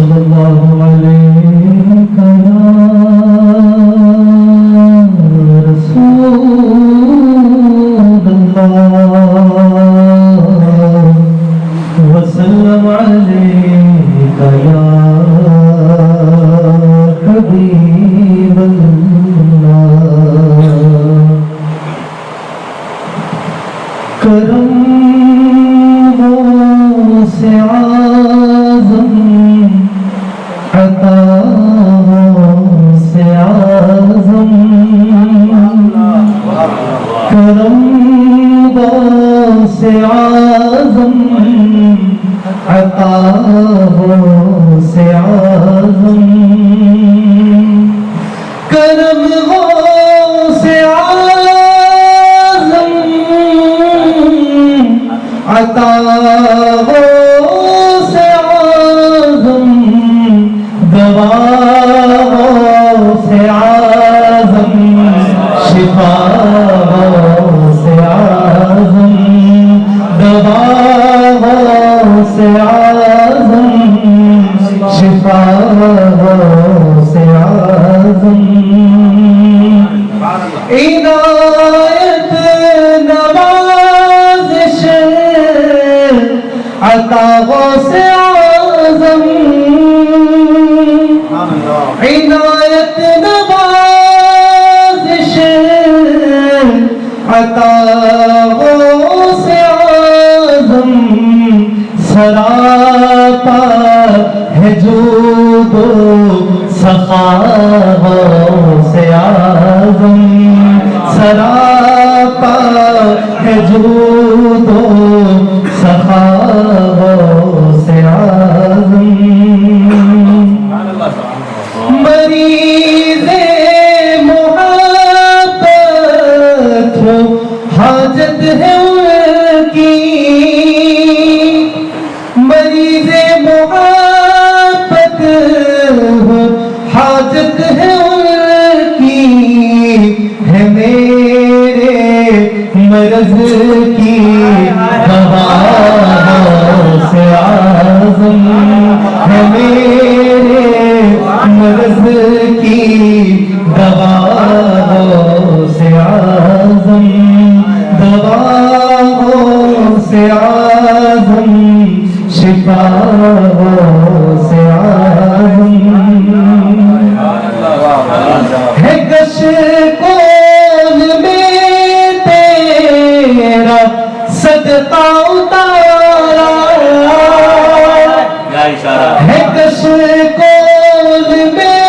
صلی اللہ علیہ رسول اللہ وسلم علیک یا حبیب اللہ کرم سے اعظم عطا سے اعظم کرم سے اعظم عطا سے اعظم کرم سے اعظم عطا سے اعظم دوا سے اعظم شفا سے اعظم دوا سے اعظم شفا سے اعظم عنایت نوازش عطا سے اعظم عنایت نوازش عطا سے اعظم سراپا ہے جود و سخا سے اعظم سراپا ہے جود و سخا سے اعظم مریض محبت ہو حاجت ہے ان کی مریض محبت ہو حاجت ہے ان کی ہے میرے مرض کی دوا سے اعظم ہے میرے مرض کی دوا سے اعظم دوا سے اعظم شفا سے اعظم ہے کشکول میں تیرا صدقہ اتارا ہے کشکول میں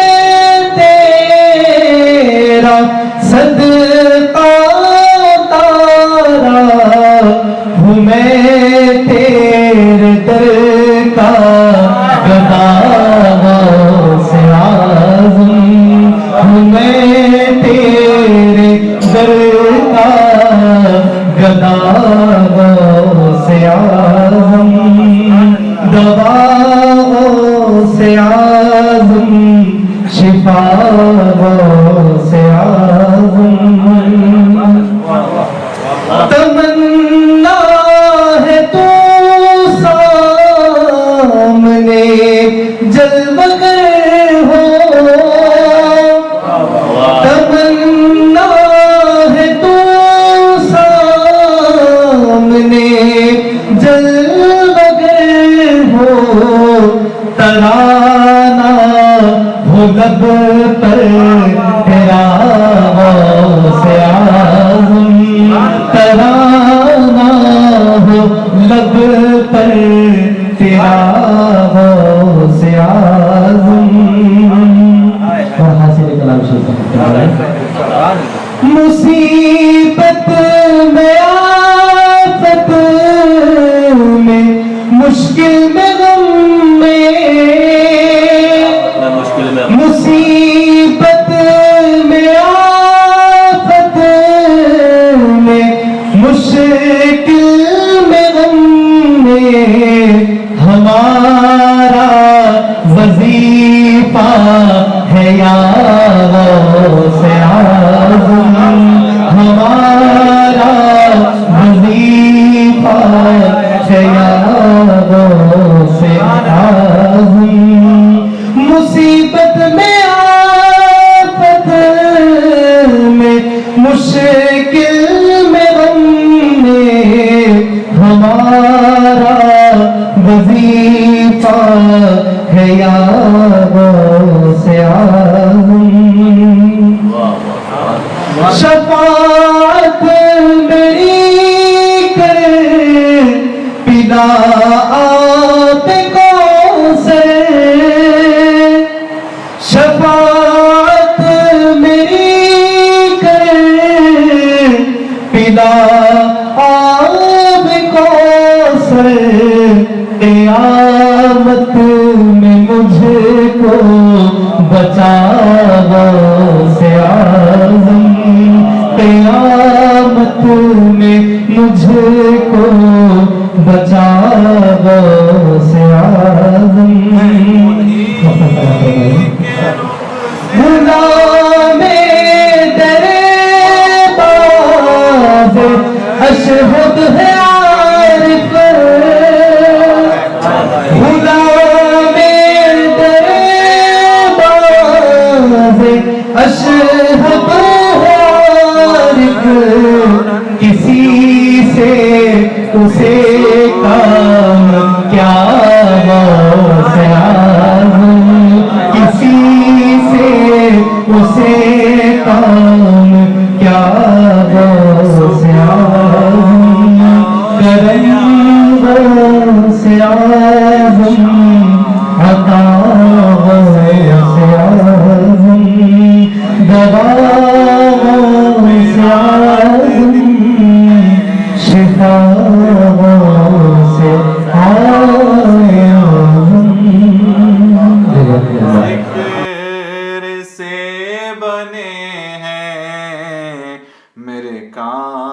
تیرا صدقہ اتارا ہوں میں تیرے در کا گدا سے اعظم ہوں میں تیرے در کا گدا سے اعظم دوا سے اعظم شفا سے اعظم تمنا ہے تو سامنے جلوگر ہو تمنا ہے تو سامنے جلوگر ہو ترانہ ہو لب پر تیرا سے اعظم ترانہ ہو لب پر تیرا سے اعظم اور حاصل کلام شریف مصیبت میں آفت میں مشکل میں غم میں مصیبت میں آفت میں مشکل میں غم میں ہمارا وظیفہ ہے یا سے اعظم ہمارا وظیفہ ہے یا سے اعظم ہے یا غوث اعظم شفاعت میری کرے پلا آب کوثر شفاعت میری کرے پلا آب کوثر قیامت میں مجھ کو بچا غوث اعظم قیامت میں مجھ کو بچا غوث اعظم غلام در باز اشہد ہے عارف غلام در باز اشہد ہے عارف کسی سے اسے کام کیا غوث اعظم کسی سے اسے کام کیا غوث اعظم کرم غوث اعظم عطا غوث اعظم دوا غوث اعظم شفا غوث سے بنے ہیں میرے کام